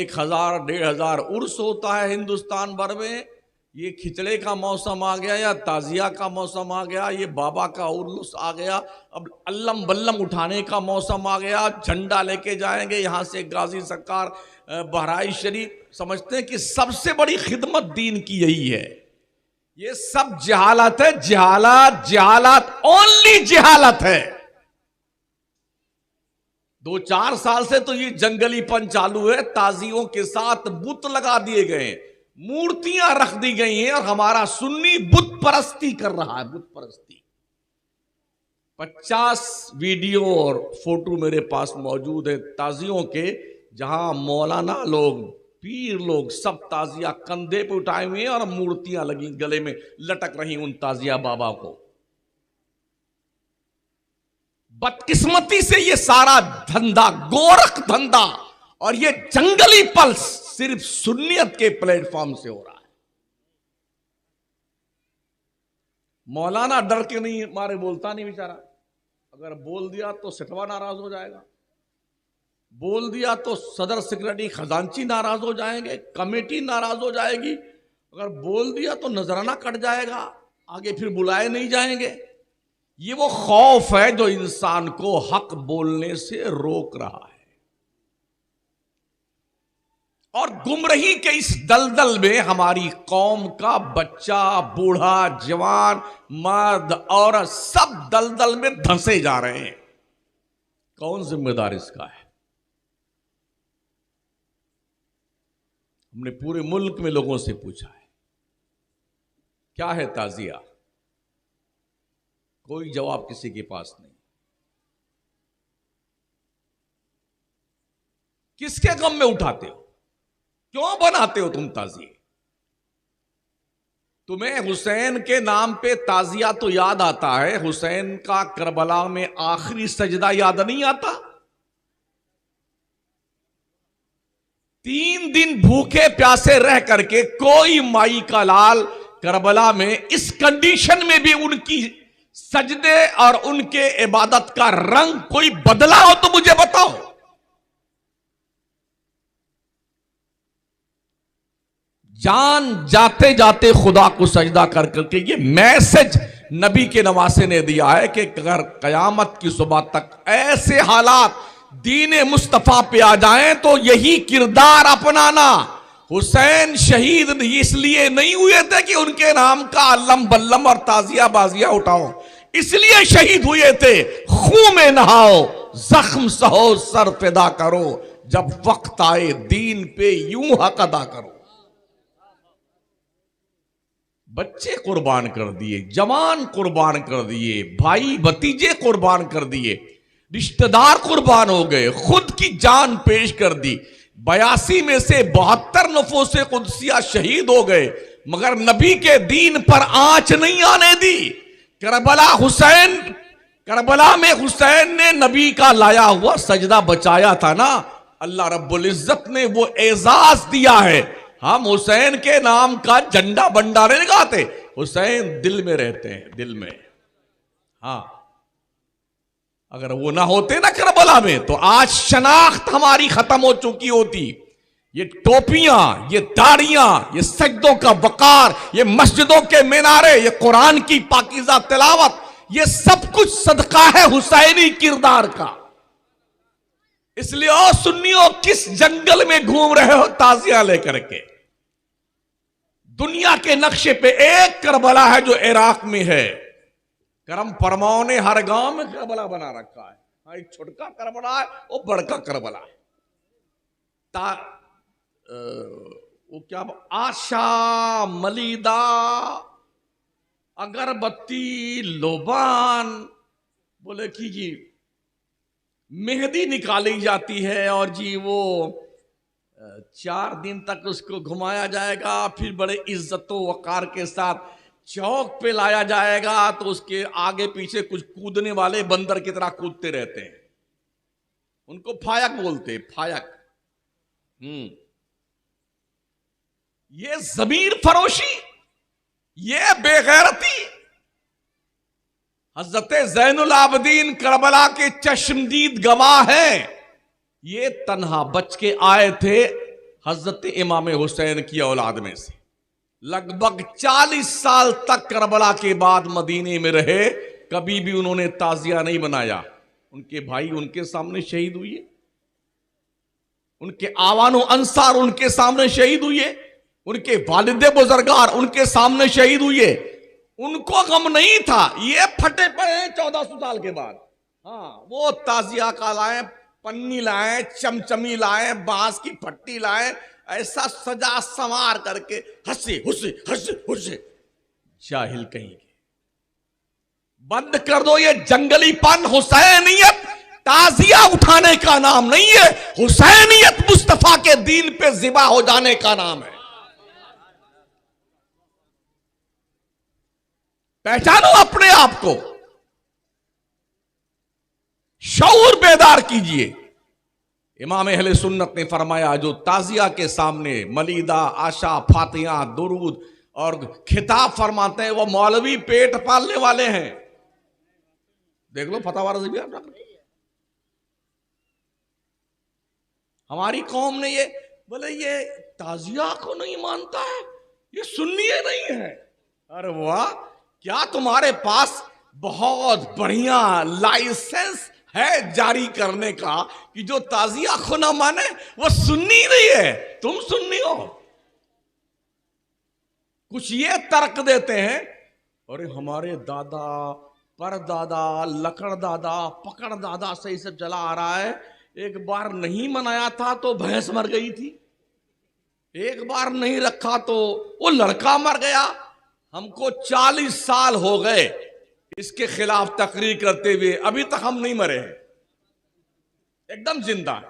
1000 1500 उर्स होता है हिंदुस्तान भर में। ये खिचड़े का मौसम आ गया या ताजिया का मौसम आ गया, ये बाबा का उर्स आ गया, अब अल्लम बल्लम उठाने का मौसम आ गया, झंडा लेके जाएंगे यहाँ से गाजी सरकार बहराइच शरीफ। समझते हैं कि सबसे बड़ी खिदमत दीन की यही है। ये सब जहालत है, जहालत जहालत ओनली जहालत है। 2-4 साल से तो ये जंगलीपन चालू है। ताजियों के साथ बुत लगा दिए गए, मूर्तियां रख दी गई हैं और हमारा सुन्नी बुत परस्ती कर रहा है, बुत परस्ती। 50 वीडियो और फोटो मेरे पास मौजूद है ताजियों के, जहां मौलाना लोग, पीर लोग सब ताजिया कंधे पे उठाए हुए हैं और मूर्तियां लगी गले में लटक रही उन ताजिया बाबा को। बदकिस्मती से ये सारा धंधा, गोरख धंधा और ये जंगली पल्स सिर्फ सुन्नियत के प्लेटफॉर्म से हो रहा है। मौलाना डर के नहीं मारे बोलता नहीं बेचारा, अगर बोल दिया तो सिटवा नाराज हो जाएगा, बोल दिया तो सदर सेक्रेटरी खजांची नाराज हो जाएंगे, कमेटी नाराज हो जाएगी, अगर बोल दिया तो नजराना कट जाएगा, आगे फिर बुलाए नहीं जाएंगे। ये वो खौफ है जो इंसान को हक बोलने से रोक रहा है। और गुमराही के इस दलदल में हमारी कौम का बच्चा, बूढ़ा, जवान, मर्द, औरत सब दलदल में धंसे जा रहे हैं। कौन जिम्मेदार इसका है? हमने पूरे मुल्क में लोगों से पूछा है क्या है ताजिया, कोई जवाब किसी के पास नहीं। किसके गम में उठाते हो, क्यों बनाते हो तुम ताजिए? तुम्हें हुसैन के नाम पे ताजिया तो याद आता है, हुसैन का करबला में आखिरी सजदा याद नहीं आता? 3 दिन भूखे प्यासे रह करके कोई माई का लाल करबला में इस कंडीशन में भी उनकी सजदे और उनके इबादत का रंग कोई बदला हो तो मुझे बताओ। जान जाते जाते खुदा को सजदा कर करके, ये मैसेज नबी के नवासे ने दिया है कि अगर कयामत की सुबह तक ऐसे हालात दीन मुस्तफा पे आ जाएं तो यही किरदार अपनाना। हुसैन शहीद इसलिए नहीं हुए थे कि उनके नाम का अल्लम बल्लम और ताजिया बाजिया उठाओ, इसलिए शहीद हुए थे खून में नहाओ, जख्म सहो, सर फिदा करो, जब वक्त आए दीन पे यूं हक अदा करो। बच्चे कुर्बान कर दिए, जवान कुर्बान कर दिए, भाई भतीजे कुर्बान कर दिए, रिश्तेदार कुर्बान हो गए, खुद की जान पेश कर दी। 82 में से 72 नफोसे कुदसिया शहीद हो गए, मगर नबी के दीन पर आंच नहीं आने दी। करबला में हुसैन ने नबी का लाया हुआ सजदा बचाया था ना, अल्लाह रब्बुल इज्जत ने वो एजाज दिया है। हम हुसैन के नाम का झंडा बंडा नहीं लगाते, हुसैन दिल में रहते हैं, दिल में। हाँ, अगर वो ना होते ना करबला में तो आज शनाख्त हमारी खत्म हो चुकी होती। ये टोपियां, ये दाढ़ियां, ये सजदों का वकार, ये मस्जिदों के मीनारे, ये कुरान की पाकीज़ा तिलावत, ये सब कुछ सदका है हुसैनी किरदार का। इसलिए ओ सुन्नियों, किस जंगल में घूम रहे हो ताजिया लेकर के? दुनिया के नक्शे पे एक करबला है जो इराक में है। करम फरमाओ ने हर गांव में करबला बना रखा है। हाँ, एक छोटका करबला है, वो बड़का करबला है। वो क्या, आशा, मलीदा, अगरबत्ती, लोबान, बोले कि जी मेहंदी निकाली जाती है और जी वो 4 दिन तक उसको घुमाया जाएगा, फिर बड़े इज्जतों वकार के साथ चौक पे लाया जाएगा, तो उसके आगे पीछे कुछ कूदने वाले बंदर की तरह कूदते रहते हैं, उनको फायक बोलते, फायक। ये जमीर फरोशी, ये बेगैरती हजरत ज़ैनुल आबदीन करबला के चश्मदीद गवाह हैं। ये तन्हा बच के आए थे हजरत इमाम हुसैन की औलाद में से। लगभग 40 साल तक करबला के बाद मदीने में रहे, कभी भी उन्होंने ताजिया नहीं बनाया। उनके भाई उनके सामने शहीद हुए, उनके आवानो अंसार उनके सामने शहीद हुए, उनके वालिदे बुजुर्गार उनके सामने शहीद हुए। उनको गम नहीं था, ये फटे पड़े हैं 1400 साल के बाद। हाँ, वो ताजिया का लाए, पन्नी लाए, चमचमी लाए, बांस की फट्टी लाए, ऐसा सजा संवार करके हंसे हुसे हंसे हुसे। जाहिल कहीं के, बंद कर दो ये जंगलीपन। हुसैनियत ताजिया उठाने का नाम नहीं है, हुसैनियत मुस्तफा के दीन पे जिबा हो जाने का नाम है। पहचानो अपने आप को, शऊर बेदार कीजिए। इमाम अहले सुन्नत ने फरमाया, जो ताजिया के सामने मलीदा, आशा, फातिहा, दुरूद और खिताब फरमाते हैं, वो मौलवी पेट पालने वाले हैं। देख लो फतवा रज़विया। हमारी कौम ने ये बोले, ये ताजिया को नहीं मानता है, ये सुन्नी नहीं है। अरे वाह, क्या तुम्हारे पास बहुत बढ़िया लाइसेंस है जारी करने का कि जो ताजिया को ना माने वो सुन्नी नहीं है, तुम सुन्नी हो। कुछ ये तर्क देते हैं, अरे हमारे दादा, परदादा, लकड़ दादा, पकड़ दादा से सब चला आ रहा है। एक बार नहीं मनाया था तो भैंस मर गई थी, एक बार नहीं रखा तो वो लड़का मर गया। हमको 40 साल हो गए इसके खिलाफ तकरीर करते हुए, अभी तक हम नहीं मरे हैं, एकदम जिंदा है।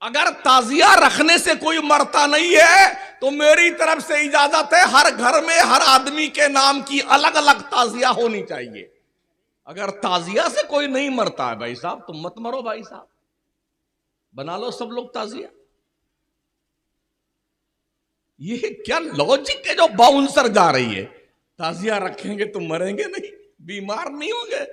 अगर ताजिया रखने से कोई मरता नहीं है तो मेरी तरफ से इजाजत है, हर घर में हर आदमी के नाम की अलग अलग ताजिया होनी चाहिए। अगर ताजिया से कोई नहीं मरता है भाई साहब, तुम मत मरो भाई साहब, बना लो सब लोग ताजिया। ये क्या लॉजिक है जो बाउंसर जा रही है? ताजिया रखेंगे तो मरेंगे नहीं, बीमार नहीं होंगे।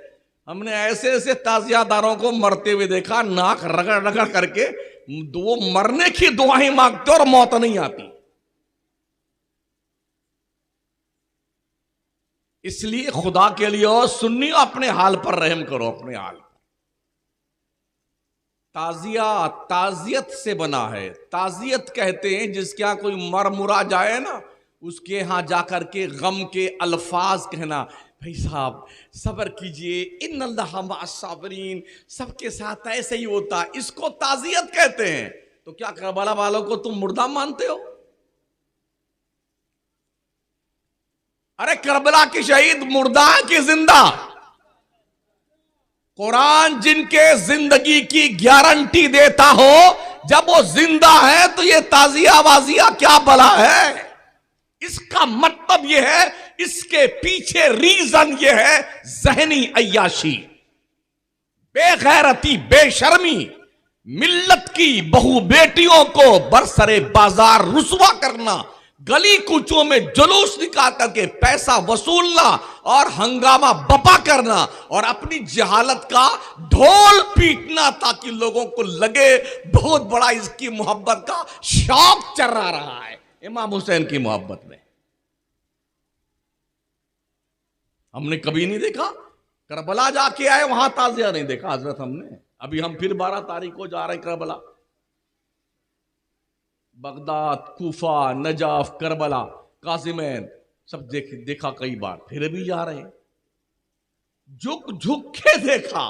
हमने ऐसे ऐसे ताजियादारों को मरते हुए देखा, नाक रगड़ रगड़ करके वो मरने की दुआएं मांगते और मौत नहीं आती। इसलिए खुदा के लिए और सुन्नी अपने हाल पर रहम करो, अपने हाल। ताजिया ताजियत से बना है। ताजियत कहते हैं जिसके यहां कोई मर मुरा जाए ना, उसके यहां जाकर के गम के अल्फाज कहना, भाई साहब सब्र कीजिए, इन्नल्लाह मअस-साबिरीन, सबके साथ ऐसे ही होता, इसको ताजियत कहते हैं। तो क्या करबला वालों को तुम मुर्दा मानते हो? अरे करबला की शहीद मुर्दा की जिंदा। कुरान जिनके जिंदगी की गारंटी देता हो, जब वो जिंदा है तो ये ताजिया वाजिया क्या बला है? इसका मतलब यह है, इसके पीछे रीजन यह है जहनी अय्याशी, बेगैरती, बेशर्मी, मिल्लत की बहु बेटियों को बरसरे बाजार रुसवा करना, गली कूचों में जुलूस निकाल करके पैसा वसूलना और हंगामा बपा करना और अपनी जहालत का ढोल पीटना, ताकि लोगों को लगे बहुत बड़ा इसकी मोहब्बत का शौक चर्रा रहा है इमाम हुसैन की मोहब्बत में। हमने कभी नहीं देखा, करबला जाके आए वहां ताजिया नहीं देखा हजरत हमने। अभी हम फिर 12 तारीख को जा रहे हैं Karbala, Baghdad, Kufa, Najaf, Karbala, कासिमैन सब देखा कई बार, फिर भी जा रहे हैं। झुक झुक के देखा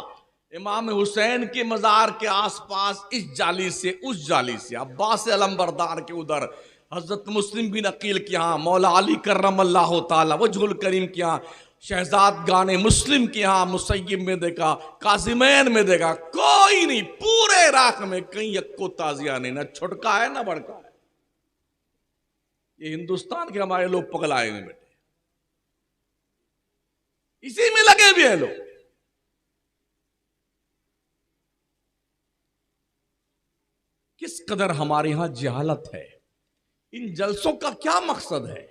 इमाम हुसैन के मजार के आसपास, इस जाली से उस जाली से, अब्बास अलमबरदार के उधर, हजरत मुस्लिम बिन अकील के यहाँ, मौला अली करमल्लाहु ताला वजहुल करीम के यहाँ, शहजाद गाने मुस्लिम के यहाँ मुसय्यब में देखा, कासिमैन में देखा, कोई नहीं, पूरे इराक में कहीं को ताजिया नहीं, ना छुटका है ना बड़का है। ये हिंदुस्तान के हमारे लोग पगलाए हुए बेटे, इसी में लगे हुए हैं लोग। किस कदर हमारे यहां जहालत है। इन जलसों का क्या मकसद है?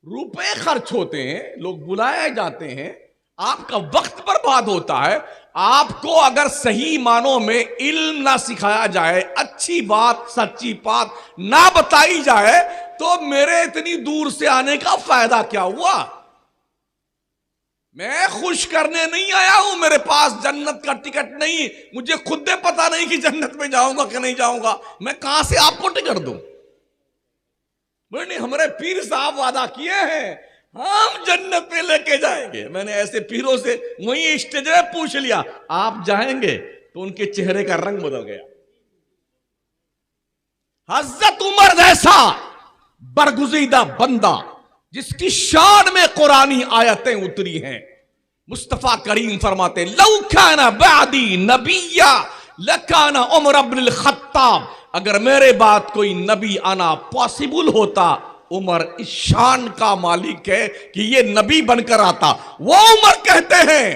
रुपए खर्च होते हैं, लोग बुलाए जाते हैं, आपका वक्त बर्बाद होता है, आपको अगर सही मानों में इल्म ना सिखाया जाए, अच्छी बात सच्ची बात ना बताई जाए, तो मेरे इतनी दूर से आने का फायदा क्या हुआ? मैं खुश करने नहीं आया हूं, मेरे पास जन्नत का टिकट नहीं, मुझे खुद पता नहीं कि जन्नत में जाऊंगा कि नहीं जाऊंगा, मैं कहां से आपको टिकट दूं? बोले नहीं, हमारे पीर साहब वादा किए हैं हम जन्नत में लेके जाएंगे। मैंने ऐसे पीरों से वहीं स्टेज में पूछ लिया, आप जाएंगे? तो उनके चेहरे का रंग बदल गया। हजरत उमर जैसा बरगुज़ीदा बंदा जिसकी शान में कुरानी आयतें उतरी हैं, मुस्तफा करीम फरमाते लौ काना बादी नबिया लकाना उमर इब्नुल खत्ताब, अगर मेरे बाद कोई नबी आना पॉसिबल होता, उमर इस शान का मालिक है कि ये नबी बनकर आता। वो उमर कहते हैं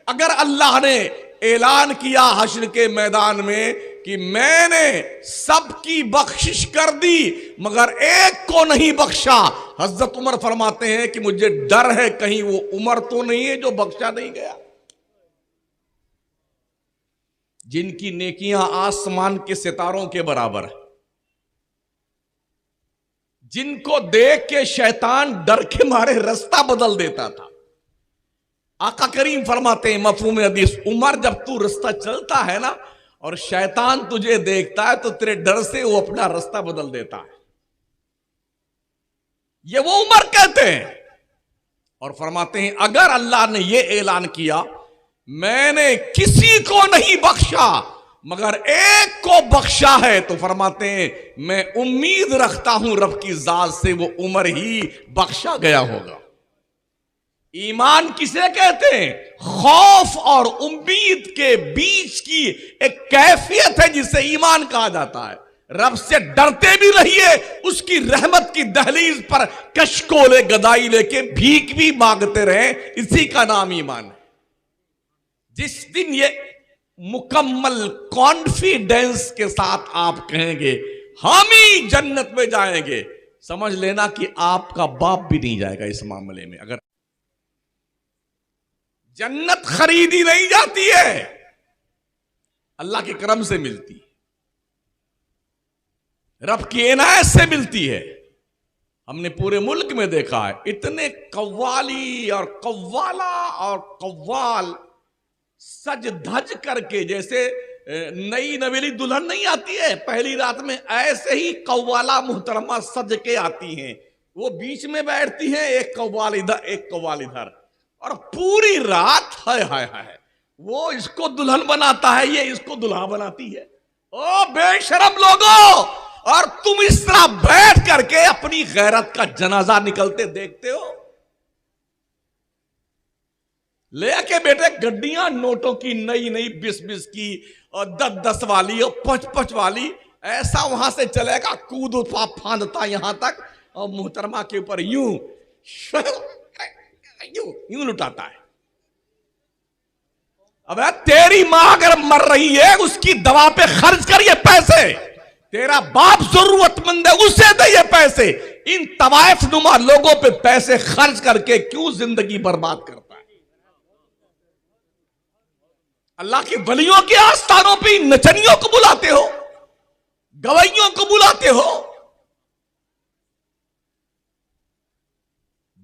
अगर अल्लाह ने ऐलान किया हश्र के मैदान में कि मैंने सबकी बख्शिश कर दी मगर एक को नहीं बख्शा, हजरत उमर फरमाते हैं कि मुझे डर है कहीं वो उमर तो नहीं है जो बख्शा नहीं गया। जिनकी नेकियां आसमान के सितारों के बराबर है, जिनको देख के शैतान डर के मारे रास्ता बदल देता था। आका करीम फरमाते हैं मफहूम हदीस, उमर जब तू रास्ता चलता है ना और शैतान तुझे देखता है तो तेरे डर से वो अपना रास्ता बदल देता है। ये वो उमर कहते हैं और फरमाते हैं अगर अल्लाह ने ये ऐलान किया मैंने किसी को नहीं बख्शा मगर एक को बख्शा है, तो फरमाते हैं मैं उम्मीद रखता हूं रब की जात से वो उमर ही बख्शा गया होगा। ईमान किसे कहते हैं? खौफ और उम्मीद के बीच की एक कैफियत है जिसे ईमान कहा जाता है। रब से डरते भी रहिए, उसकी रहमत की दहलीज पर कशकोले गदाई लेके भीख भी मांगते रहे, इसी का नाम ईमान है। जिस दिन ये मुकम्मल कॉन्फिडेंस के साथ आप कहेंगे हम ही जन्नत में जाएंगे, समझ लेना कि आपका बाप भी नहीं जाएगा इस मामले में। अगर जन्नत खरीदी नहीं जाती है, अल्लाह के करम से मिलती है, रब की इनायत से मिलती है। हमने पूरे मुल्क में देखा है इतने कव्वाली और कव्वाला और कव्वाल सज धज करके, जैसे नई नवेली दुल्हन नहीं आती है पहली रात में, ऐसे ही कव्वाला मुहतरमा सज के आती हैं। वो बीच में बैठती हैं, एक कव्वाल इधर एक कव्वाल इधर, और पूरी रात हाय हाय हाय वो इसको दुल्हन बनाता है, ये इसको दुल्हा बनाती है। ओ बेशरम लोगों, और तुम इस तरह बैठ करके अपनी गैरत का जनाजा निकलते देखते हो। ले आके बेटे गड्डियां नोटों की, नई नई 20-20 की और 10-10 वाली और 5-5 वाली, ऐसा वहां से चलेगा कूद फांदता यहां तक, और मुहतरमा के ऊपर यूं यूं लुटाता है। अब तेरी मां अगर मर रही है उसकी दवा पे खर्च करिए पैसे, तेरा बाप जरूरतमंद है उसे दे ये पैसे। इन तवाइफ नुमा लोगों पे पैसे खर्च करके क्यों जिंदगी बर्बाद करता है? अल्लाह के वलियों के आस्थानों पे नचनियों को बुलाते हो, गवैयों को बुलाते हो।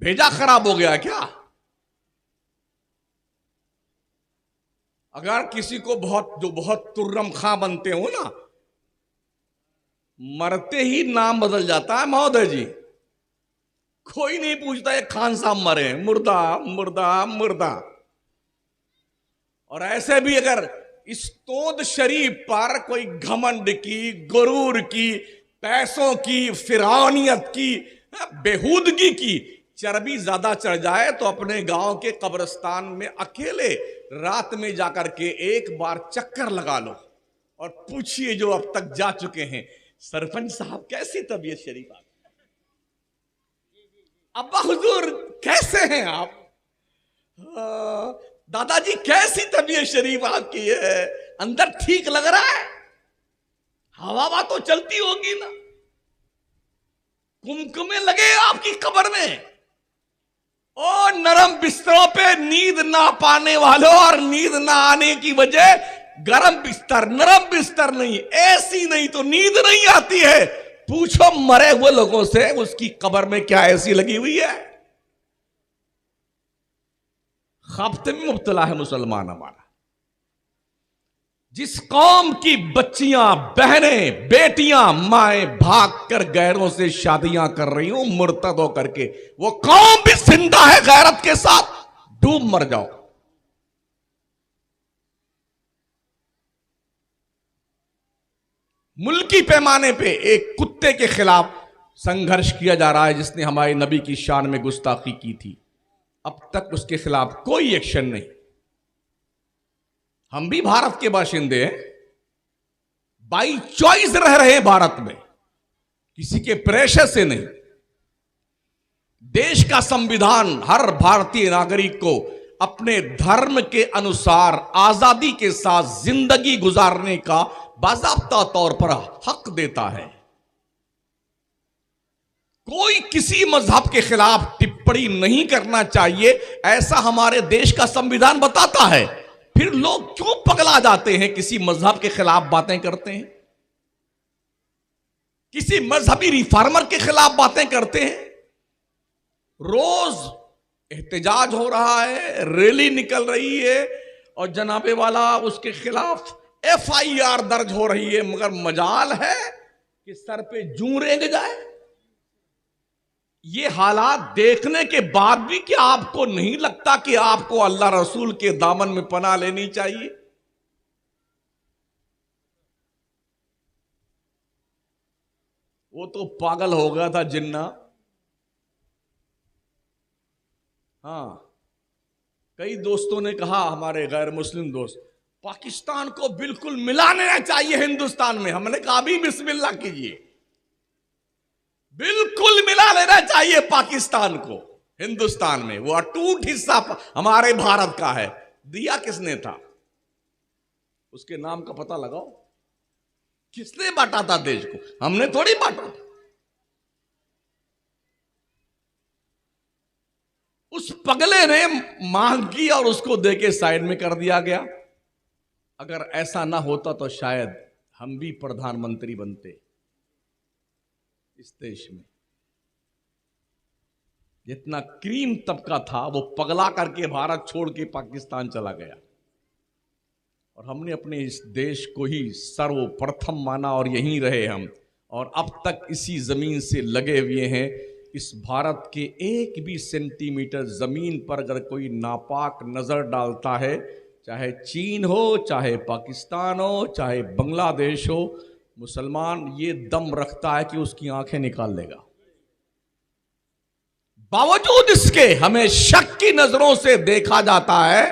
भेजा खराब हो गया क्या? अगर किसी को बहुत तुर्रम खां बनते हो ना, मरते ही नाम बदल जाता है महोदय जी। कोई नहीं पूछता ये खान साहब मरे, मुर्दा मुर्दा मुर्दा। और ऐसे भी अगर इस तोद शरीफ पर कोई घमंड की, गुरूर की, पैसों की, फिरौनियत की, बेहूदगी की चर्बी ज्यादा चढ़ जाए तो अपने गांव के कब्रिस्तान में अकेले रात में जाकर के एक बार चक्कर लगा लो और पूछिए जो अब तक जा चुके हैं, सरपंच साहब कैसी तबीयत शरीफ आप, अब्बा हुजूर कैसे हैं आप, दादाजी कैसी तबीयत शरीफ आपकी है, अंदर ठीक लग रहा है, हवा तो चलती होगी ना, कुमकुमे लगे आपकी कब्र में, ओ नरम बिस्तरों पे नींद ना पाने वालों, और नींद ना आने की वजह गरम बिस्तर, नरम बिस्तर नहीं, एसी नहीं तो नींद नहीं आती है। पूछो मरे हुए लोगों से उसकी कब्र में क्या एसी लगी हुई है। खफ्ते में मुब्तला है मुसलमान हमारा। जिस कौम की बच्चियां, बहनें, बेटियां, माएं भागकर गैरों से शादियां कर रही हूं मुर्तद होकर के, वो कौम भी जिंदा है गैरत के साथ। डूब मर जाओ। मुल्की पैमाने पे एक कुत्ते के खिलाफ संघर्ष किया जा रहा है जिसने हमारे नबी की शान में गुस्ताखी की थी। अब तक उसके खिलाफ कोई एक्शन नहीं। हम भी भारत के बाशिंदे हैं, बाई चॉइस रह रहे हैं भारत में, किसी के प्रेशर से नहीं। देश का संविधान हर भारतीय नागरिक को अपने धर्म के अनुसार आजादी के साथ जिंदगी गुजारने का बाज़ाब्ता तौर पर हक देता है। कोई किसी मजहब के खिलाफ टिप्पणी नहीं करना चाहिए, ऐसा हमारे देश का संविधान बताता है। फिर लोग क्यों पगला जाते हैं, किसी मजहब के खिलाफ बातें करते हैं, किसी मजहबी रिफॉर्मर के खिलाफ बातें करते हैं। रोज एहतजाज हो रहा है, रैली निकल रही है और जनाबे वाला उसके खिलाफ FIR दर्ज हो रही है, मगर मजाल है कि सर पे जूं रेंग जाए। ये हालात देखने के बाद भी क्या आपको नहीं लगता कि आपको अल्लाह रसूल के दामन में पनाह लेनी चाहिए? वो तो पागल हो गया था जिन्ना। हाँ, कई दोस्तों ने कहा, हमारे गैर मुस्लिम दोस्त, पाकिस्तान को बिल्कुल मिला लेना चाहिए हिंदुस्तान में। हमने कहा भी बिस्मिल्लाह कीजिए, बिल्कुल मिला लेना चाहिए पाकिस्तान को हिंदुस्तान में। वो अटूट हिस्सा हमारे भारत का है। दिया किसने था, उसके नाम का पता लगाओ। किसने बांटा था देश को? हमने थोड़ी बांटा था। उस पगले ने मांग की और उसको देके साइड में कर दिया गया। अगर ऐसा ना होता तो शायद हम भी प्रधानमंत्री बनते इस देश में। जितना क्रीम तबका था वो पगला करके भारत छोड़ के पाकिस्तान चला गया, और हमने अपने इस देश को ही सर्वप्रथम माना और यहीं रहे हम, और अब तक इसी जमीन से लगे हुए हैं। इस भारत के एक भी सेंटीमीटर जमीन पर अगर कोई नापाक नजर डालता है, चाहे चीन हो, चाहे पाकिस्तान हो, चाहे बांग्लादेश हो, मुसलमान ये दम रखता है कि उसकी आंखें निकाल लेगा। बावजूद इसके हमें शक की नजरों से देखा जाता है।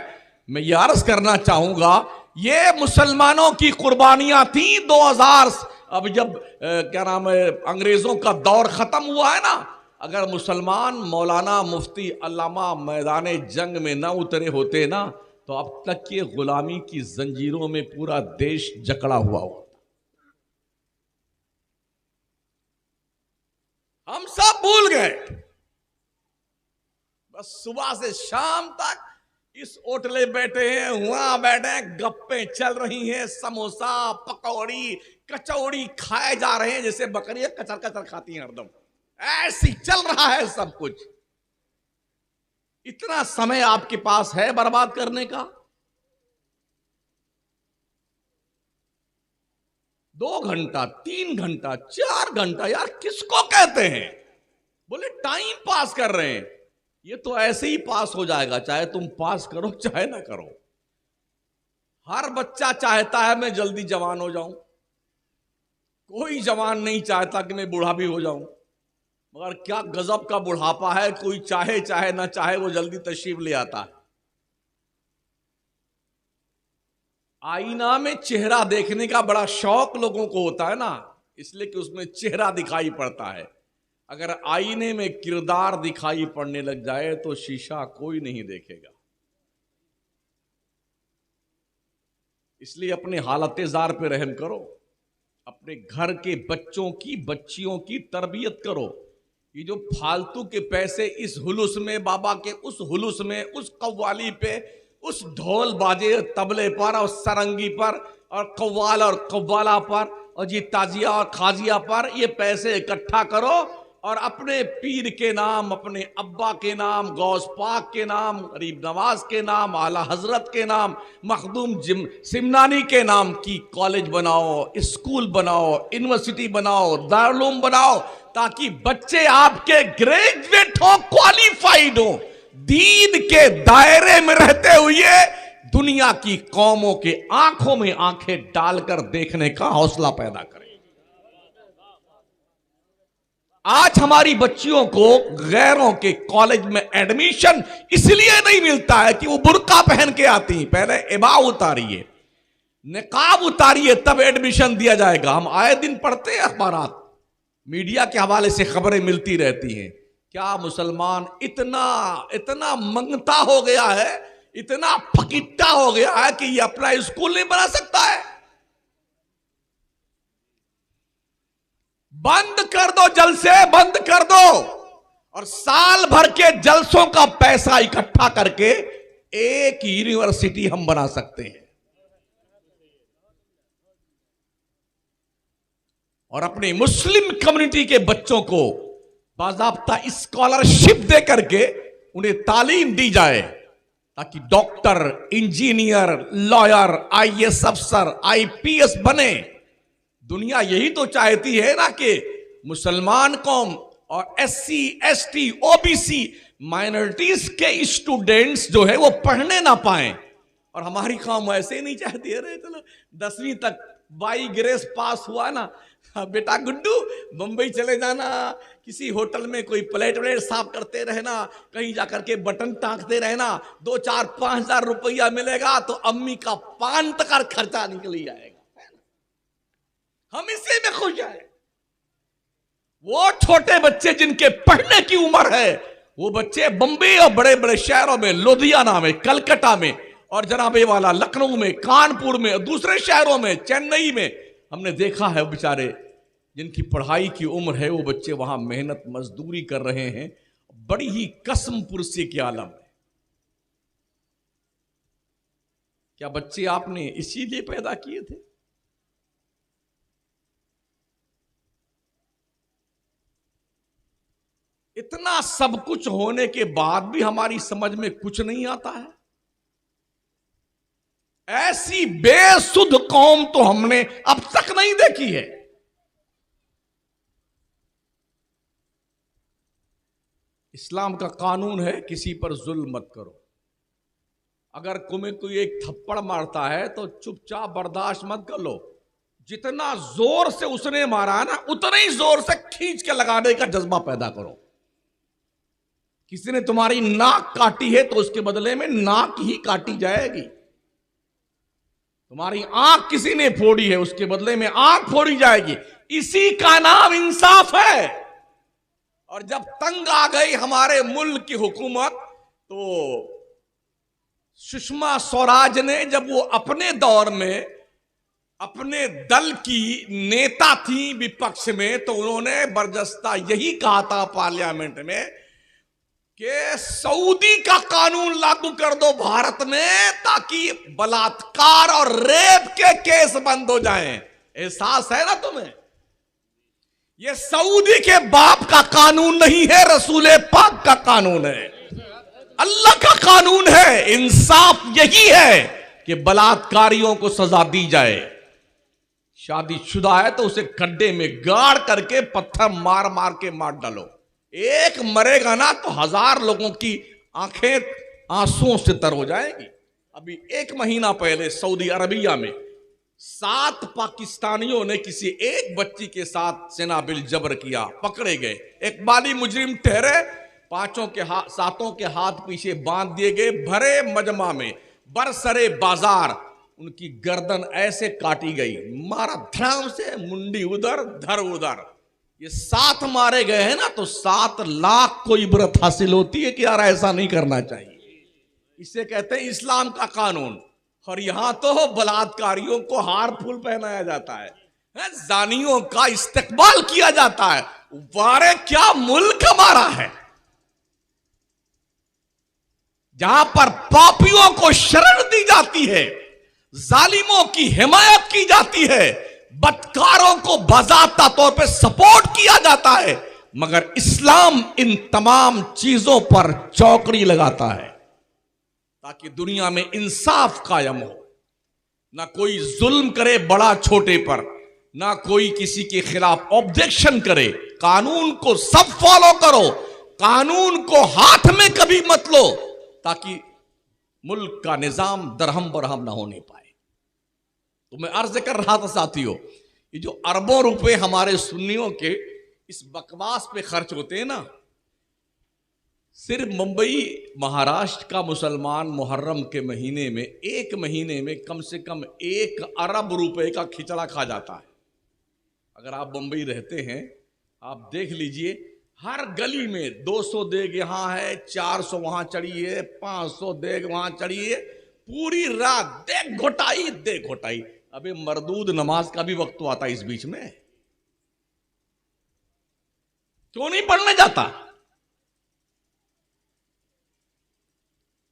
मैं ये अर्ज करना चाहूंगा, ये मुसलमानों की कुर्बानियां थी 2000। अब जब क्या नाम है, अंग्रेजों का दौर खत्म हुआ है ना, अगर मुसलमान मौलाना मुफ्ती अल्लामा मैदान जंग में ना उतरे होते ना, तो अब तक ये गुलामी की जंजीरों में पूरा देश जकड़ा हुआ होता। हम सब भूल गए। बस सुबह से शाम तक इस होटले बैठे हैं, वहां बैठे हैं, गप्पे चल रही हैं, समोसा पकौड़ी कचौड़ी खाए जा रहे हैं, जैसे बकरियां कचर कचर खाती हैं हरदम। ऐसी चल रहा है सब कुछ। इतना समय आपके पास है बर्बाद करने का? 2 घंटा, 3 घंटा, 4 घंटा, यार किसको कहते हैं? बोले टाइम पास कर रहे हैं। ये तो ऐसे ही पास हो जाएगा, चाहे तुम पास करो चाहे ना करो। हर बच्चा चाहता है मैं जल्दी जवान हो जाऊं, कोई जवान नहीं चाहता कि मैं बूढ़ा भी हो जाऊं। मगर क्या गजब का बुढ़ापा है, कोई चाहे चाहे ना चाहे वो जल्दी तशरीफ ले आता है। आईना में चेहरा देखने का बड़ा शौक लोगों को होता है ना, इसलिए कि उसमें चेहरा दिखाई पड़ता है। अगर आईने में किरदार दिखाई पड़ने लग जाए तो शीशा कोई नहीं देखेगा। इसलिए अपने हालत जार पे रहम करो, अपने घर के बच्चों की बच्चियों की तरबियत करो। ये जो फालतू के पैसे इस हुलूस में, बाबा के उस हुलूस में, उस कव्वाली पे, उस ढोल बाजे तबले पर और सरंगी पर और कव्वाल और कव्वाला पर और जी ताजिया और खाजिया पर, ये पैसे इकट्ठा करो और अपने पीर के नाम, अपने अब्बा के नाम, गौस पाक के नाम, गरीब नवाज के नाम, आला हजरत के नाम, मखदूम सिमनानी के नाम की कॉलेज बनाओ, स्कूल बनाओ, यूनिवर्सिटी बनाओ, दारुल बनाओ, ताकि बच्चे आपके ग्रेजुएट हो, क्वालिफाइड हो, दीन के दायरे में रहते हुए दुनिया की कौमों के आंखों में आंखें डालकर देखने का हौसला पैदा करें। आज हमारी बच्चियों को गैरों के कॉलेज में एडमिशन इसलिए नहीं मिलता है कि वो बुर्का पहन के आती हैं। पहले इबा उतारिए, निकाब उतारिए, तब एडमिशन दिया जाएगा। हम आए दिन पढ़ते हैं अखबारात, मीडिया के हवाले से खबरें मिलती रहती हैं। क्या मुसलमान इतना इतना मंगता हो गया है, इतना फकीट्टा हो गया है कि ये अपना स्कूल नहीं बना सकता है? बंद कर दो, जलसे बंद कर दो और साल भर के जलसों का पैसा इकट्ठा करके एक यूनिवर्सिटी हम बना सकते हैं और अपनी मुस्लिम कम्युनिटी के बच्चों को बाज़ाब्ता स्कॉलरशिप दे करके उन्हें तालीम दी जाए ताकि डॉक्टर, इंजीनियर, लॉयर, आईएएस अफसर, आईपीएस बने। दुनिया यही तो चाहती है ना कि मुसलमान कौम और एससी, एसटी, ओबीसी माइनॉरिटीज के स्टूडेंट्स जो है वो पढ़ने ना पाएं। और हमारी कौम ऐसे ही नहीं चाहती है। चलो 10वीं तक बाई ग्रेस पास हुआ ना, बेटा गुड्डू बंबई चले जाना, किसी होटल में कोई प्लेट व्लेट साफ करते रहना, कहीं जाकर के बटन टांगते रहना, 2-4-5 हजार रुपया मिलेगा तो अम्मी का पान तक का खर्चा निकल ही जाएगा। हम इसी में खुश हैं। वो छोटे बच्चे जिनके पढ़ने की उम्र है, वो बच्चे बम्बई और बड़े बड़े शहरों में, लुधियाना में, कलकत्ता में और जनाबे वाला लखनऊ में, कानपुर में, दूसरे शहरों में, चेन्नई में, हमने देखा है बेचारे जिनकी पढ़ाई की उम्र है, वो बच्चे वहां मेहनत मजदूरी कर रहे हैं, बड़ी ही कसम पुरसी के आलम है। क्या बच्चे आपने इसीलिए पैदा किए थे? इतना सब कुछ होने के बाद भी हमारी समझ में कुछ नहीं आता है। ऐसी बेसुध कौम तो हमने अब तक नहीं देखी है। इस्लाम का कानून है किसी पर जुल्म मत करो। अगर तुम्हें कोई एक थप्पड़ मारता है तो चुपचाप बर्दाश्त मत कर लो। जितना जोर से उसने मारा है ना, उतना ही जोर से खींच के लगाने का जज्बा पैदा करो। किसी ने तुम्हारी नाक काटी है तो उसके बदले में नाक ही काटी जाएगी। तुम्हारी आंख किसी ने फोड़ी है, उसके बदले में आंख फोड़ी जाएगी। इसी का नाम इंसाफ है। और जब तंग आ गई हमारे मुल्क की हुकूमत, तो सुषमा स्वराज ने, जब वो अपने दौर में अपने दल की नेता थी विपक्ष में, तो उन्होंने बरजस्ता यही कहा था पार्लियामेंट में कि सऊदी का कानून लागू कर दो भारत में, ताकि बलात्कार और रेप के केस बंद हो जाएं। एहसास है ना तुम्हें? ये सऊदी के बाप का कानून नहीं है, रसूल पाक का कानून है, अल्लाह का कानून है। इंसाफ यही है कि बलात्कारियों को सजा दी जाए। शादीशुदा है तो उसे गड्ढे में गाड़ करके पत्थर मार मार के मार डालो। एक मरेगा ना तो 1000 लोगों की आंखें आंसुओं से तर हो जाएगी। अभी 1 महीना पहले सऊदी अरबिया में 7 पाकिस्तानियों ने किसी एक बच्ची के साथ सेनाबिल जबर किया, पकड़े गए। एक बाली मुजरिम ठहरे, 7 के हाथ पीछे बांध दिए गए। भरे मजमा में बरसरे बाजार उनकी गर्दन ऐसे काटी गई, मारा धड़ाम से, मुंडी उधर धर उधर। ये 7 मारे गए हैं ना, तो 7 लाख को इबरत हासिल होती है कि यार ऐसा नहीं करना चाहिए। इसे कहते हैं इस्लाम का कानून। और यहां तो बलात्कारियों को हार फूल पहनाया जाता है, जानियों का इस्तेकबाल किया जाता है। वारे क्या मुल्क हमारा है, जहां पर पापियों को शरण दी जाती है, जालिमों की हिमायत की जाती है, बदकारों को बाज़ाब्ता तौर पे सपोर्ट किया जाता है, मगर इस्लाम इन तमाम चीजों पर चौकड़ी लगाता है ताकि दुनिया में इंसाफ कायम हो, ना कोई जुल्म करे बड़ा छोटे पर, ना कोई किसी के खिलाफ ऑब्जेक्शन करे। कानून को सब फॉलो करो, कानून को हाथ में कभी मत लो, ताकि मुल्क का निजाम दरहम बरहम ना होने पाए। तो मैं अर्ज कर रहा था साथियों, ये जो अरबों रुपए हमारे सुन्नियों के इस बकवास पे खर्च होते हैं ना, सिर्फ मुंबई महाराष्ट्र का मुसलमान मुहर्रम के महीने में, एक महीने में कम से कम 1 अरब रुपए का खिचड़ा खा जाता है। अगर आप मुंबई रहते हैं, आप देख लीजिए, हर गली में 200 देग यहां है, 400 वहां चढ़ी है, 500 देग वहां चढ़ी है, पूरी रात देग घोटाई। अबे मरदूद नमाज का भी वक्त तो आता है इस बीच में, क्यों नहीं पढ़ने जाता?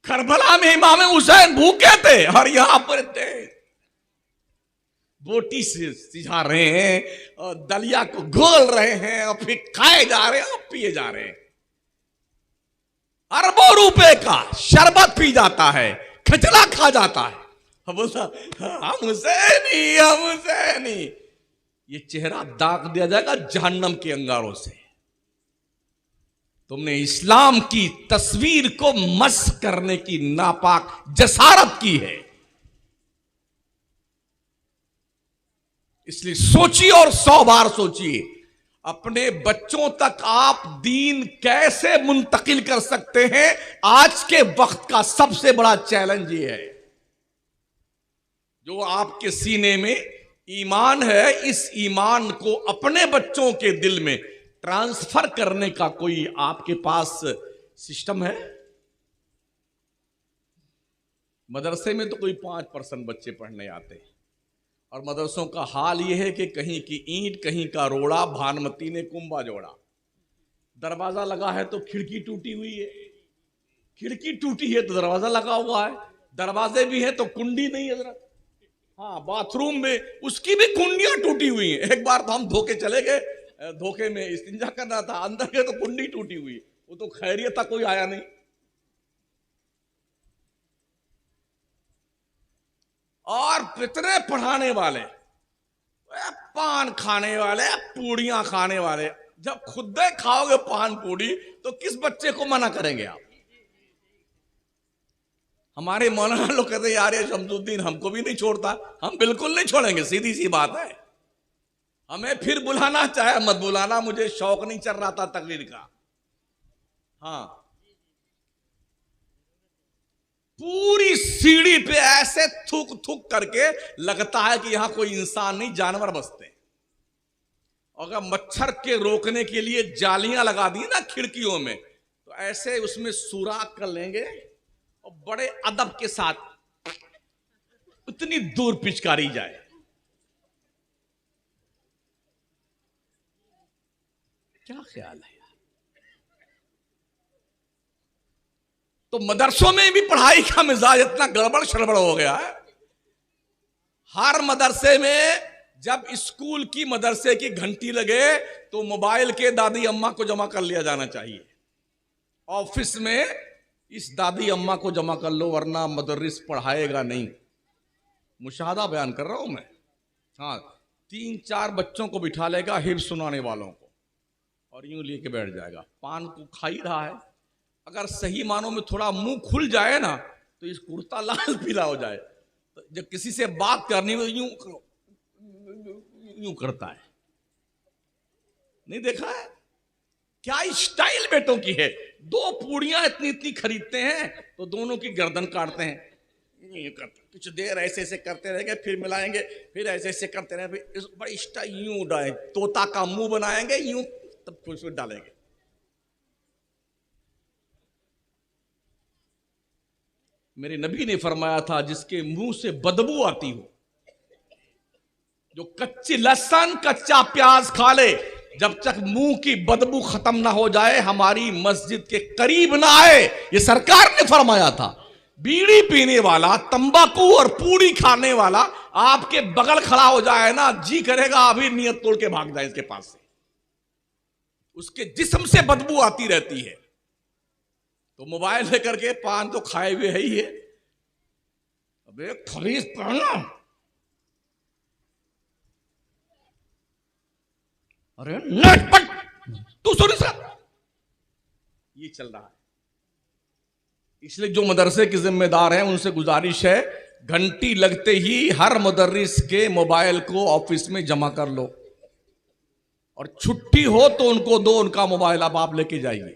करबला में इमाम हुसैन भूखे थे और यहां पर थे, बोटी से सिझा रहे हैं और दलिया को घोल रहे हैं और फिर खाए जा रहे हैं और पिए जा रहे हैं। अरबों रुपए का शरबत पी जाता है, खिचड़ा खा जाता है, बोलता हम हुसैनी। ये चेहरा दाग दिया जाएगा जहन्नम के अंगारों से। तुमने इस्लाम की तस्वीर को मस्ख करने की नापाक जसारत की है, इसलिए सोचिए और 100 बार सोचिए, अपने बच्चों तक आप दीन कैसे मुंतकिल कर सकते हैं। आज के वक्त का सबसे बड़ा चैलेंज ये है, जो आपके सीने में ईमान है, इस ईमान को अपने बच्चों के दिल में ट्रांसफर करने का कोई आपके पास सिस्टम है? मदरसे में तो कोई 5% बच्चे पढ़ने आते हैं, और मदरसों का हाल यह है कि कहीं की ईंट, कहीं का रोड़ा, भानुमती ने कुंभा जोड़ा। दरवाजा लगा है तो खिड़की टूटी हुई है, खिड़की टूटी है तो दरवाजा लगा हुआ है, दरवाजे भी हैं तो कुंडी नहीं है जरा। हाँ, बाथरूम में उसकी भी कुंडियां टूटी हुई हैं। एक बार तो हम धोखे चले गए, धोखे में इस्तिंजा करना था, अंदर के तो कुंडी टूटी हुई, वो तो खैरियत था, कोई आया नहीं। और कितने पढ़ाने वाले, पान खाने वाले, पूड़ियां खाने वाले, जब खुद खाओगे पान पूड़ी तो किस बच्चे को मना करेंगे आप? हमारे मौलाना लोग कहते हैं यार ये शमसुद्दीन हमको भी नहीं छोड़ता। हम बिल्कुल नहीं छोड़ेंगे, सीधी सी बात है। हमें फिर बुलाना चाहे मत बुलाना, मुझे शौक नहीं चल रहा था तकरीर का। हाँ, पूरी सीढ़ी पे ऐसे थूक थूक करके लगता है कि यहां कोई इंसान नहीं, जानवर बसते हैं। अगर मच्छर के रोकने के लिए जालियां लगा दी ना खिड़कियों में, तो ऐसे उसमें सुराख कर लेंगे और बड़े अदब के साथ उतनी दूर पिचकारी जाए। क्या ख्याल है यार? तो मदरसों में भी पढ़ाई का मिजाज इतना गड़बड़ शड़बड़ हो गया है। हर मदरसे में जब स्कूल की मदरसे की घंटी लगे तो मोबाइल के दादी अम्मा को जमा कर लिया जाना चाहिए। ऑफिस में इस दादी अम्मा को जमा कर लो वरना मदरस पढ़ाएगा नहीं। मुशाहदा बयान कर रहा हूं मैं। हाँ, 3-4 बच्चों को बिठा लेगा हिफ्ज़ सुनाने वालों को, और यूं लेके बैठ जाएगा। पान को खा ही रहा है, अगर सही मानों में थोड़ा मुंह खुल जाए ना तो इस कुर्ता लाल पीला हो जाए। तो जब किसी से बात करनी हो यूं करता है। नहीं देखा है क्या स्टाइल बेटों की है? 2 पूड़ियां इतनी इतनी खरीदते हैं तो दोनों की गर्दन काटते हैं, कुछ देर ऐसे ऐसे करते रहेंगे, फिर मिलाएंगे, फिर ऐसे ऐसे करते रहेंगे, फिर बड़ी स्टाइल यूं डालेंगे, तोता का मुंह बनाएंगे यूं, तब कुछ डालेंगे। मेरे नबी ने फरमाया था जिसके मुंह से बदबू आती हो, जो कच्ची लहसुन कच्चा प्याज खा ले, जब तक मुंह की बदबू खत्म ना हो जाए हमारी मस्जिद के करीब ना आए। ये सरकार ने फरमाया था। बीड़ी पीने वाला, तंबाकू और पूड़ी खाने वाला आपके बगल खड़ा हो जाए ना, जी करेगा अभी नियत तोड़ के भाग जाए इसके पास से। उसके जिस्म से बदबू आती रहती है। तो मोबाइल लेकर के पान तो खाए हुए है ही है, अब एक खरीद पढ़ना, अरे नेट पर तू सुन सर, ये चल रहा है। इसलिए जो मदरसे के जिम्मेदार हैं उनसे गुजारिश है, घंटी लगते ही हर मुदर्रिस के मोबाइल को ऑफिस में जमा कर लो, और छुट्टी हो तो उनको दो उनका मोबाइल, अब आप लेके जाइए।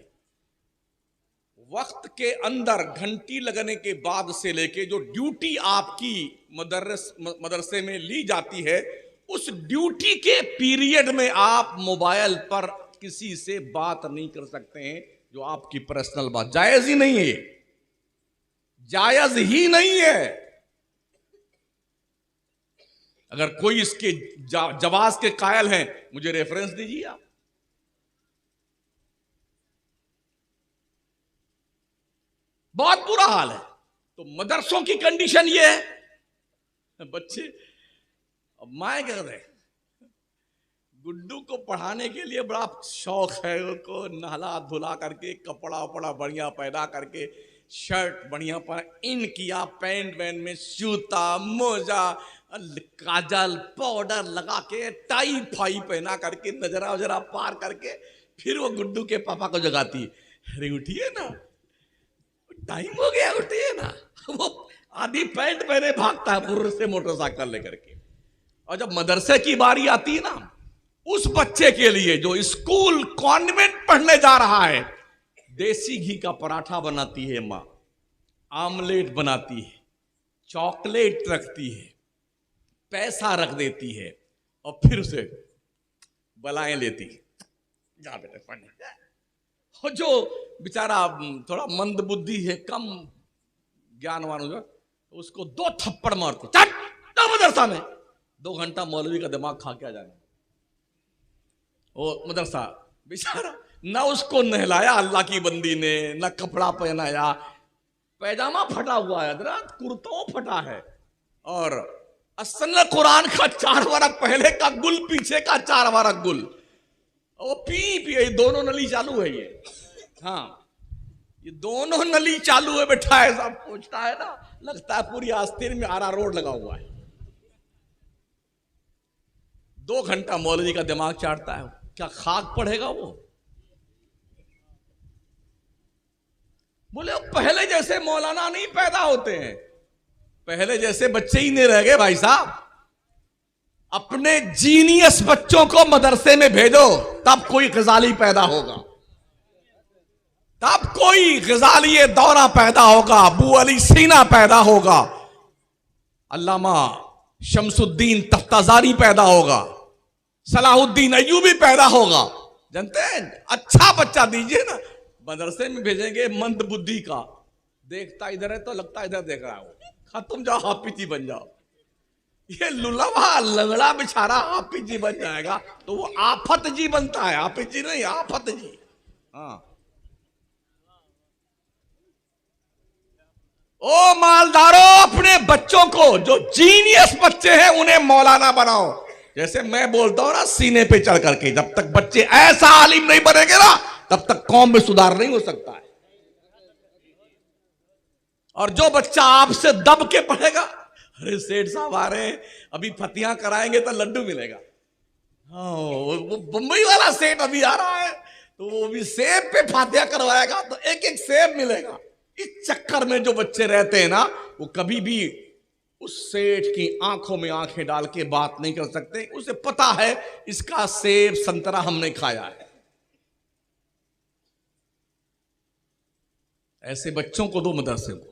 वक्त के अंदर घंटी लगने के बाद से लेके जो ड्यूटी आपकी मदरसे में ली जाती है, उस ड्यूटी के पीरियड में आप मोबाइल पर किसी से बात नहीं कर सकते हैं, जो आपकी पर्सनल बात, जायज ही नहीं है, जायज ही नहीं है। अगर कोई इसके जवाज के कायल हैं, मुझे रेफरेंस दीजिए आप। बहुत बुरा हाल है। तो मदरसों की कंडीशन ये है, बच्चे, अब माए कह रहे, गुड्डू को पढ़ाने के लिए बड़ा शौक है, उनको नहला धुला करके कपड़ा वपड़ा बढ़िया पहना करके, शर्ट बढ़िया पहना, इन किया, पैंट वैन में जूता मोजा, काजल पाउडर लगा के, टाई फाई पहना करके, नजरा वजरा पार करके, फिर वो गुड्डू के पापा को जगाती, अरे उठिए ना, टाइम हो गया, उठिए ना। वो आधी पैंट पहने भागता है पुर से मोटरसाइकिल लेकर के। और जब मदरसे की बारी आती है ना, उस बच्चे के लिए जो स्कूल कॉन्वेंट पढ़ने जा रहा है, देसी घी का पराठा बनाती है माँ, आमलेट बनाती है, चॉकलेट रखती है, पैसा रख देती है, और फिर उसे बलाएं लेती है, जा बेटे पढ़ने। और जो बेचारा थोड़ा मंद बुद्धि है, कम ज्ञानवान हो, उसको 2 थप्पड़ मारते, चल मदरसा में, 2 घंटा मौलवी का दिमाग खा के आ जाएगा। वो मदरसा बेचारा, ना उसको नहलाया अल्लाह की बंदी ने, ना कपड़ा पहनाया, पैजामा फटा हुआ है, कुर्ता फटा है, और असल कुरान का 4 वरक पहले का गुल, पीछे का 4 वरक गुल, वो पी दोनों नली चालू है ये। हाँ, ये दोनों नली चालू है, बैठा है, सब पूछता है ना, लगता है पूरी आस्तीन में आरा रोड लगा हुआ है। 2 घंटा मौलवी का दिमाग चाटता है, क्या खाक पढ़ेगा वो? बोले पहले जैसे मौलाना नहीं पैदा होते हैं, पहले जैसे बच्चे ही नहीं रह गए भाई साहब। अपने जीनियस बच्चों को मदरसे में भेजो, तब कोई गजाली पैदा होगा, तब कोई गजाली दौरा पैदा होगा, अबू अली सीना पैदा होगा, अल्लामा शमसुद्दीन तख्ताजानी पैदा होगा, सलाहुद्दीन अय्यूबी पैदा होगा। जानते हैं, अच्छा बच्चा दीजिए ना, मदरसे में भेजेंगे मंद बुद्धि का, देखता इधर है तो लगता इधर देख रहा हो, खत्म, जाओ हाफिज जी बन जाओ। ये लुलवा लंगड़ा बेचारा हाफिज जी बन जाएगा तो वो आफत जी बनता है, हाफिज जी नहीं, आफत जी। हाँ, ओ मालदारों, अपने बच्चों को, जो जीनियस बच्चे हैं उन्हें मौलाना बनाओ। जैसे मैं बोलता हूं ना, सीने पे चढ़ करके, जब तक बच्चे ऐसा आलिम नहीं बनेंगे ना, तब तक कौम में सुधार नहीं हो सकता है। और जो बच्चा आपसे दब के पढ़ेगा, अरे सेठ साहब आ रहे हैं, अभी फतियां कराएंगे तो लड्डू मिलेगा, हाँ वो बंबई वाला सेठ अभी आ रहा है तो वो भी सेब पे फातिया करवाएगा तो एक एक सेब मिलेगा। इस चक्कर में जो बच्चे रहते हैं ना, वो कभी भी उस सेठ की आंखों में आंखें डाल के बात नहीं कर सकते। उसे पता है इसका सेब संतरा हमने खाया है। ऐसे बच्चों को दो मदरसे को,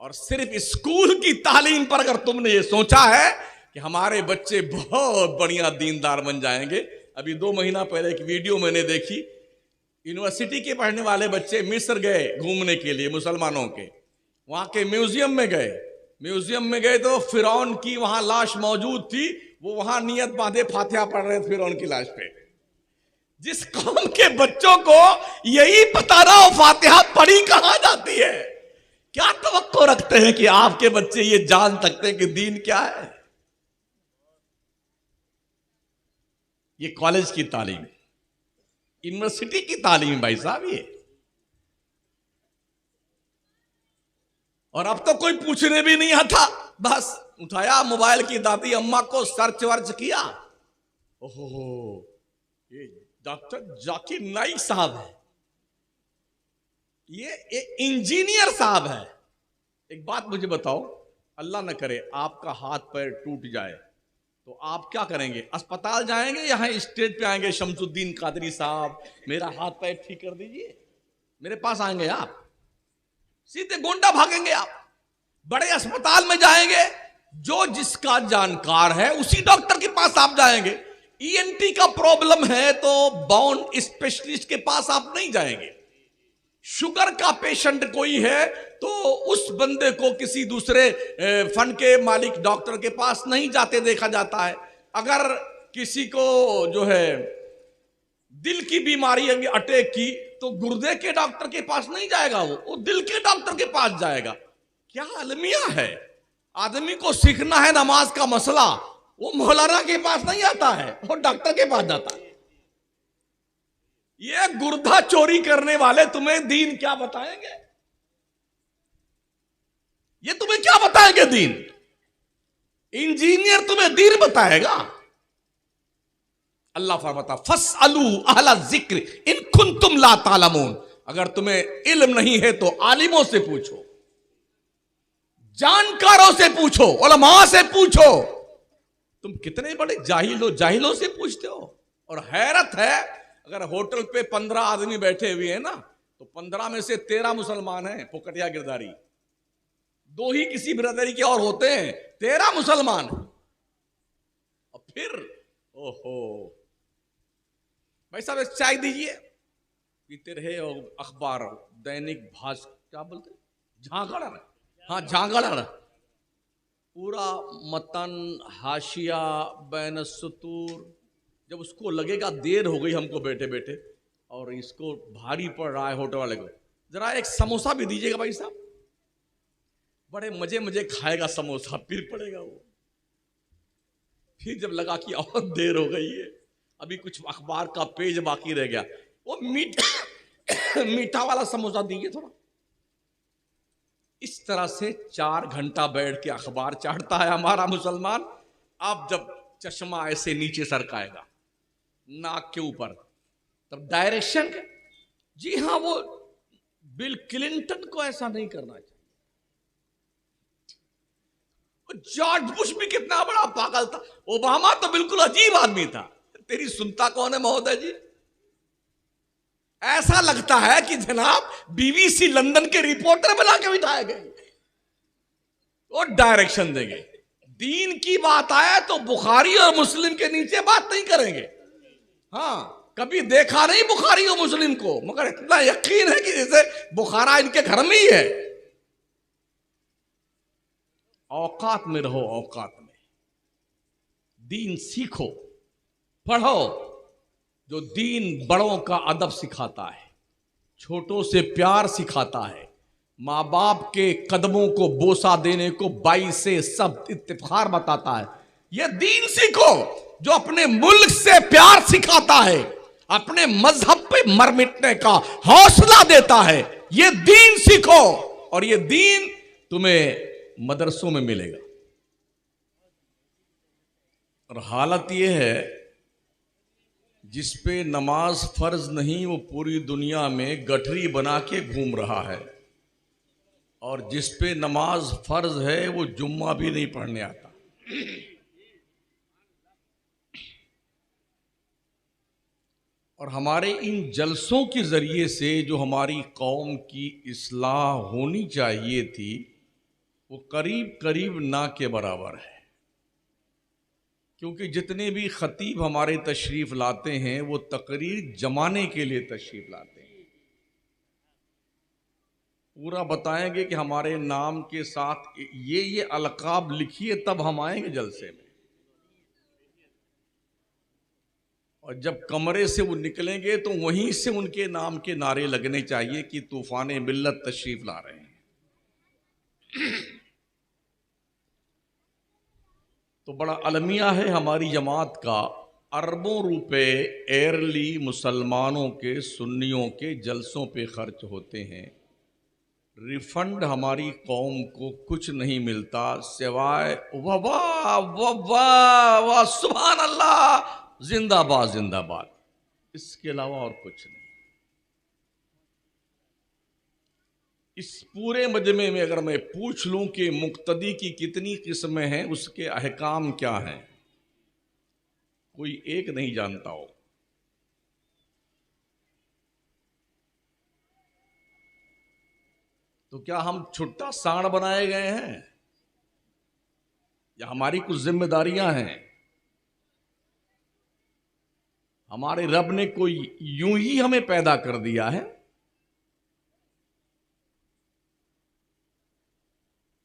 और सिर्फ स्कूल की तालीम पर अगर तुमने ये सोचा है कि हमारे बच्चे बहुत बढ़िया दीनदार बन जाएंगे। अभी 2 महीना पहले एक वीडियो मैंने देखी, यूनिवर्सिटी के पढ़ने वाले बच्चे मिस्र गए घूमने के लिए, मुसलमानों के, वहां के म्यूजियम में गए तो फिरौन की वहां लाश मौजूद थी, वो वहां नियत बांधे फातिहा पढ़ रहे थे फिर उनकी लाश पे। जिस कौम के बच्चों को यही पता ना हो फातिहा पढ़ी कहां जाती है, क्या तवक्को रखते हैं कि आपके बच्चे ये जान सकते हैं कि दीन क्या है? ये कॉलेज की तालीम, यूनिवर्सिटी की तालीम भाई साहब ये। और अब तो कोई पूछने भी नहीं आता, बस उठाया मोबाइल की दादी अम्मा को, सर्च वर्च किया, ओहो ये डॉक्टर जाकिर नाइक साहब है, ये इंजीनियर साहब है। एक बात मुझे बताओ, अल्लाह न करे आपका हाथ पैर टूट जाए तो आप क्या करेंगे? अस्पताल जाएंगे, यहां स्टेज पे आएंगे, शमसुद्दीन कादरी साहब मेरा हाथ पैर ठीक कर दीजिए, मेरे पास आएंगे आप? सीधे गोंडा भागेंगे आप। बड़े अस्पताल में जाएंगे, जो जिसका जानकार है उसी डॉक्टर के पास आप जाएंगे। ईएनटी का प्रॉब्लम है तो बाउंड स्पेशलिस्ट के पास आप नहीं जाएंगे। शुगर का पेशेंट कोई है तो उस बंदे को किसी दूसरे फंड के मालिक डॉक्टर के पास नहीं जाते देखा जाता है। अगर किसी को जो है दिल की बीमारी अटैक की तो गुर्दे के डॉक्टर के पास नहीं जाएगा, वो दिल के डॉक्टर के पास जाएगा। क्या अलमिया है? आदमी को सीखना है नमाज का मसला, वो मौलाना के पास नहीं आता है, वो डॉक्टर के पास जाता है। ये गुर्दा चोरी करने वाले तुम्हें दीन क्या बताएंगे? ये तुम्हें क्या बताएंगे दीन? इंजीनियर तुम्हें दीन बताएगा? अल्लाह फरमाता फसअलू अहला जिक्र इन कुंतुम ला तालमून। अगर तुम्हें इल्म नहीं है तो आलिमों से पूछो, जानकारों से पूछो, उलमा से पूछो। तुम कितने बड़े जाहिल हो, जाहिलों से पूछते हो। और हैरत है, अगर होटल पे 15 आदमी बैठे हुए हैं ना तो 15 में से 13 मुसलमान हैं, फोकटिया गिरदारी। 2 ही किसी बिरादरी के और होते हैं, 13 मुसलमान। और फिर ओहो भाई साहब एक चाय दीजिए, पीते रहे। और अखबार दैनिक भास्कर क्या बोलते, झांकड़, हाँ झांकड़, पूरा मतन हाशिया बैन सुतूर। जब उसको लगेगा देर हो गई हमको बैठे बैठे और इसको भारी पड़ रहा है होटल वाले को, जरा एक समोसा भी दीजिएगा भाई साहब। बड़े मजे मजे खाएगा समोसा, फिर पड़ेगा वो। फिर जब लगा कि और देर हो गई है, अभी कुछ अखबार का पेज बाकी रह गया, वो मीठा वाला समोसा दीजिए थोड़ा। इस तरह से 4 घंटा बैठ के अखबार चाटता है हमारा मुसलमान। अब जब चश्मा ऐसे नीचे सरकाएगा नाक के ऊपर, तब डायरेक्शन। जी हाँ, वो बिल क्लिंटन को ऐसा नहीं करना चाहिए। जॉर्ज बुश भी कितना बड़ा पागल था, ओबामा तो बिल्कुल अजीब आदमी था। तेरी सुनता कौन है महोदय जी? ऐसा लगता है कि जनाब बीबीसी लंदन के रिपोर्टर बना के बिठाए गए और डायरेक्शन देंगे। दीन की बात आए तो बुखारी और मुस्लिम के नीचे बात नहीं करेंगे। हाँ, कभी देखा नहीं बुखारी और मुस्लिम को, मगर इतना यकीन है कि जैसे बुखारा इनके घर में ही है। औकात में रहो, औकात में दीन सीखो, पढ़ो। जो दीन बड़ों का अदब सिखाता है, छोटों से प्यार सिखाता है, माँ बाप के कदमों को बोसा देने को बाई से सब इत्तिफार बताता है, यह दीन सीखो। जो अपने मुल्क से प्यार सिखाता है, अपने मजहब पे मर मिटने का हौसला देता है, यह दीन सीखो। और यह दीन तुम्हें मदरसों में मिलेगा। और हालत यह है, जिस पे नमाज फर्ज नहीं वो पूरी दुनिया में गठरी बना के घूम रहा है, और जिस पे नमाज फर्ज है वो जुम्मा भी नहीं पढ़ने आता। और हमारे इन जलसों के जरिए से जो हमारी कौम की इस्लाह होनी चाहिए थी, वो करीब करीब ना के बराबर है। क्योंकि जितने भी खतीब हमारे तशरीफ़ लाते हैं वो तकरीर जमाने के लिए तशरीफ़ लाते हैं। पूरा बताएंगे कि हमारे नाम के साथ ये अलकाब लिखिए, तब हम आएंगे जलसे में। और जब कमरे से वो निकलेंगे तो वहीं से उनके नाम के नारे लगने चाहिए कि तूफान मिल्लत तशरीफ ला रहे हैं। तो बड़ा अलमिया है हमारी जमात का, अरबों रुपए एयरली मुसलमानों के, सुन्नियों के जलसों पे खर्च होते हैं। रिफंड हमारी कौम को कुछ नहीं मिलता सिवाय वाह वाह वाह वाह वाह सुभान अल्लाह जिंदाबाद जिंदाबाद, इसके अलावा और कुछ नहीं। इस पूरे मजमे में अगर मैं पूछ लूं कि मुक्तदी की कितनी किस्में हैं, उसके अहकाम क्या हैं, कोई एक नहीं जानता हो। तो क्या हम छुट्टा सांड बनाए गए हैं या हमारी कुछ जिम्मेदारियां हैं? हमारे रब ने कोई यूं ही हमें पैदा कर दिया है?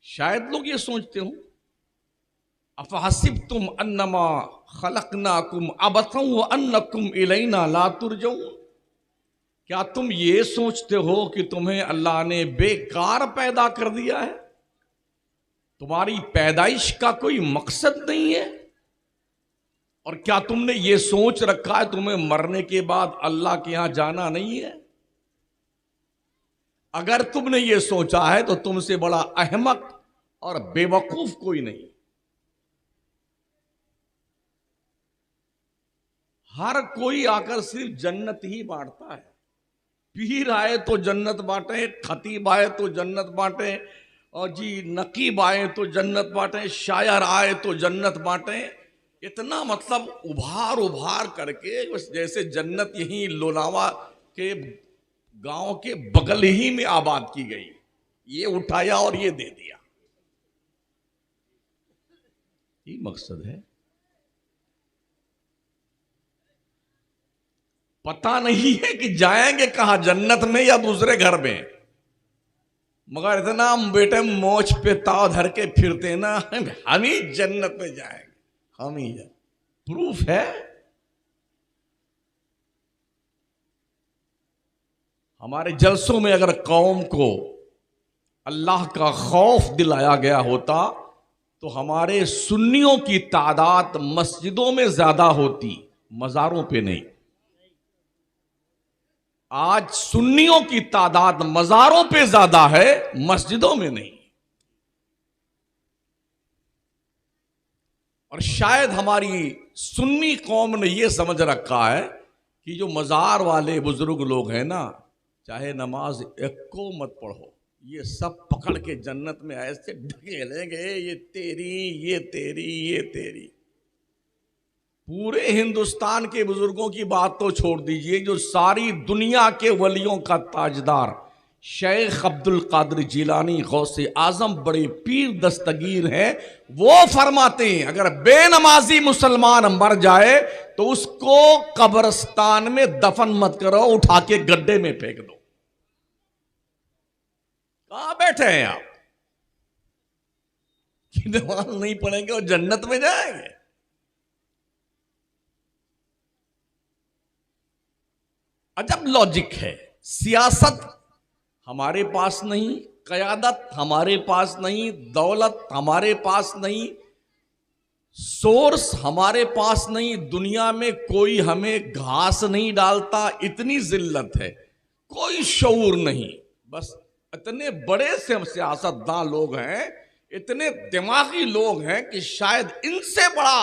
शायद लोग ये सोचते हो अफहसिब्तुम अन्नमा खलकनाकुम अबथन व अन्नकुम इलैना ला तुरजऊन, क्या तुम ये सोचते हो कि तुम्हें अल्लाह ने बेकार पैदा कर दिया है? तुम्हारी पैदाइश का कोई मकसद नहीं है? और क्या तुमने ये सोच रखा है तुम्हें मरने के बाद अल्लाह के यहां जाना नहीं है? अगर तुमने ये सोचा है तो तुमसे बड़ा अहमक और बेवकूफ कोई नहीं। हर कोई आकर सिर्फ जन्नत ही बांटता है। पीर आए तो जन्नत बांटे, खतीब आए तो जन्नत बांटे, और जी नकीब आए तो जन्नत बांटे, शायर आए तो जन्नत बांटे। इतना मतलब उभार उभार करके बस जैसे जन्नत यहीं लोनावा के गांव के बगल ही में आबाद की गई, ये उठाया और ये दे दिया, ये मकसद है। पता नहीं है कि जाएंगे कहां, जन्नत में या दूसरे घर में, मगर इतना हम बेटे मोच पे ताव धर के फिरते ना, हम ही जन्नत में जाएंगे, हम ही है। प्रूफ है। हमारे जलसों में अगर कौम को अल्लाह का खौफ दिलाया गया होता तो हमारे सुन्नियों की तादाद मस्जिदों में ज्यादा होती, मजारों पे नहीं। आज सुन्नियों की तादाद मजारों पे ज्यादा है, मस्जिदों में नहीं। और शायद हमारी सुन्नी कौम ने यह समझ रखा है कि जो मजार वाले बुजुर्ग लोग हैं ना, चाहे नमाज एक को मत पढ़ो, ये सब पकड़ के जन्नत में ऐसे ढकेलेंगे, ये तेरी ये तेरी ये तेरी। पूरे हिंदुस्तान के बुजुर्गों की बात तो छोड़ दीजिए, जो सारी दुनिया के वलियों का ताजदार शेख अब्दुल कादिर जिलानी गौसे आजम बड़े पीर दस्तगीर हैं, वो फरमाते हैं अगर बेनमाजी मुसलमान मर जाए तो उसको कब्रिस्तान में दफन मत करो, उठा के गड्ढे में फेंक दो। कहां बैठे हैं आप कि नमाज नहीं पढ़ेंगे और जन्नत में जाएंगे? अजब लॉजिक है। सियासत हमारे पास नहीं, क़यादत हमारे पास नहीं, दौलत हमारे पास नहीं, सोर्स हमारे पास नहीं, दुनिया में कोई हमें घास नहीं डालता, इतनी जिल्लत है, कोई शऊर नहीं। बस इतने बड़े से सियासतदान लोग हैं, इतने दिमागी लोग हैं कि शायद इनसे बड़ा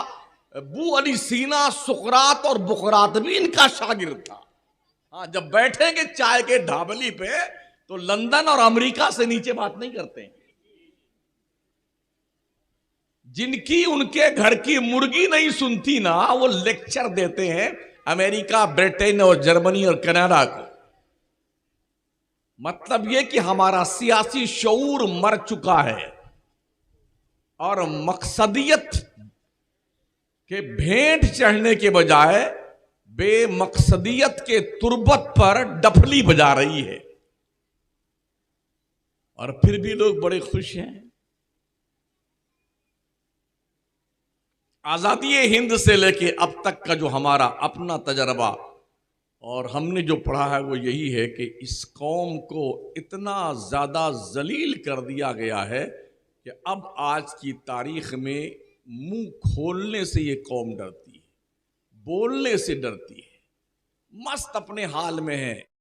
अबू अली सीना, सुकरात और बुकरात भी इनका शागिर्द था। हाँ, जब बैठेंगे चाय के ढाबली पे तो लंदन और अमेरिका से नीचे बात नहीं करते। जिनकी उनके घर की मुर्गी नहीं सुनती ना, वो लेक्चर देते हैं अमेरिका, ब्रिटेन और जर्मनी और कनाडा को। मतलब यह कि हमारा सियासी शऊर मर चुका है और मकसदियत के भेंट चढ़ने के बजाय बेमकसदियत के तुरबत पर डफली बजा रही है, और फिर भी लोग बड़े खुश हैं। आज़ादी हिंद से लेके अब तक का जो हमारा अपना तजर्बा और हमने जो पढ़ा है वो यही है कि इस कौम को इतना ज़्यादा जलील कर दिया गया है कि अब आज की तारीख में मुंह खोलने से ये कौम डरती है, बोलने से डरती है, मस्त अपने हाल में है।